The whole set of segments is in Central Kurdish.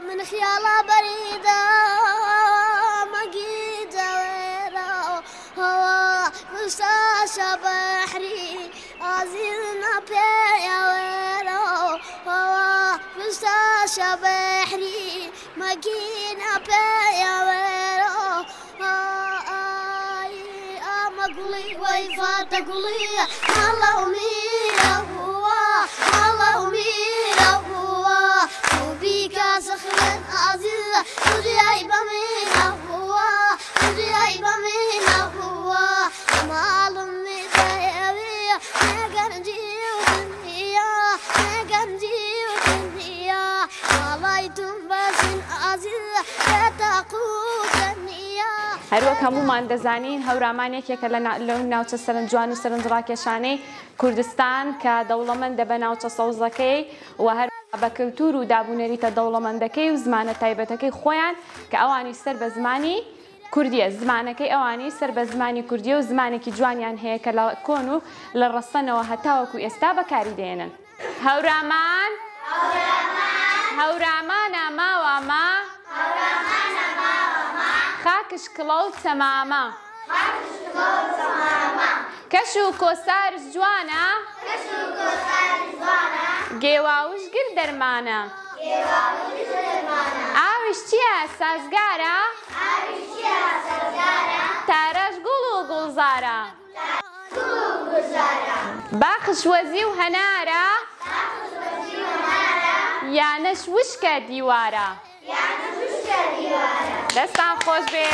من خيالة بريدة مقيد ويرا هوا مستاشى بحري أزيلنا بيا ويرا هوا مستاشى بحري مقينا بيا ويرا مقولي ويفات قولي الله ميرا هو الله ميرا هو وبيك سخن عزيز ودي بمينا هو ودي بمينا هو معلومي بيبي نجنجي ودنيا نجنجي ودنيا عليتم بس عزيز يتقودنيا هەروەک هەموومان دەزانین هەورامانێکێکە لە ناوچە سەرنجوان و سەرنجڕاکێشانەی کوردستان کە دەوڵەمەندە بە ناوچە سەوزەکەی و هەر بە کەلتور و دابوونەریتە دەوڵەمەندەکەی و زمانە تایبەتەکەی خۆیان کە ئەوانی سەر بە زمانی کوردیە زمانەکەی ئەوانی سەر بە زمانی کوردیە و زمانێکی جوانیان هەیە کە لە کۆن و لە ڕەسەنەوە هەتاوەکو ئێستا بەکاری دێنن. هەورامان هەورامانە ماوەمە خاکش کڵە و چەمامە کەش و کۆسارش جوانە گێواوش گر دەرمانە ئاویش چییە سازگارە تارەش گوڵ و گوڵزارە باخش وەزی و هەنارە یانەش وشکە دیوارە دەستان خۆش بێ.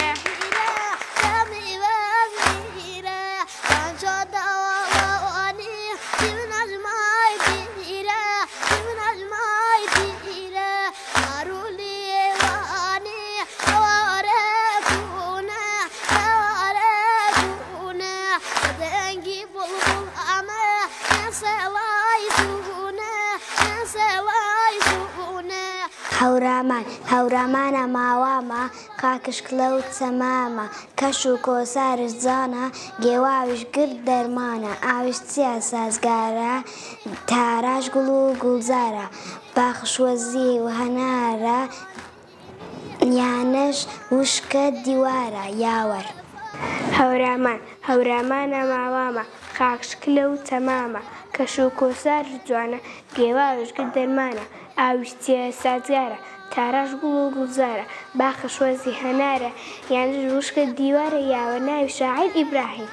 هەورامان هەورامانە ماوامە خاکش کڵە و چەمامە کەش و کۆسارش جانە گێواویش گرت دەرمانە ئاویش چیە سازگارە تاراش گوڵ و گوڵزارە باخش وەزی و هەنارە یانەش وشکە دیوارە یاوەر. هەورامان هەورامانە ماوامە خاکش کڵە و چەمامە کەش و کۆسارش جوانە گێواویش گرت دەرمانە ئاویش چیە سازگارە تاراش گوڵ و گوڵزارە باخش وەزی هەنارە یانەش وشکە دیوارە یاوە ناوی شاعیر ئیبراهیم.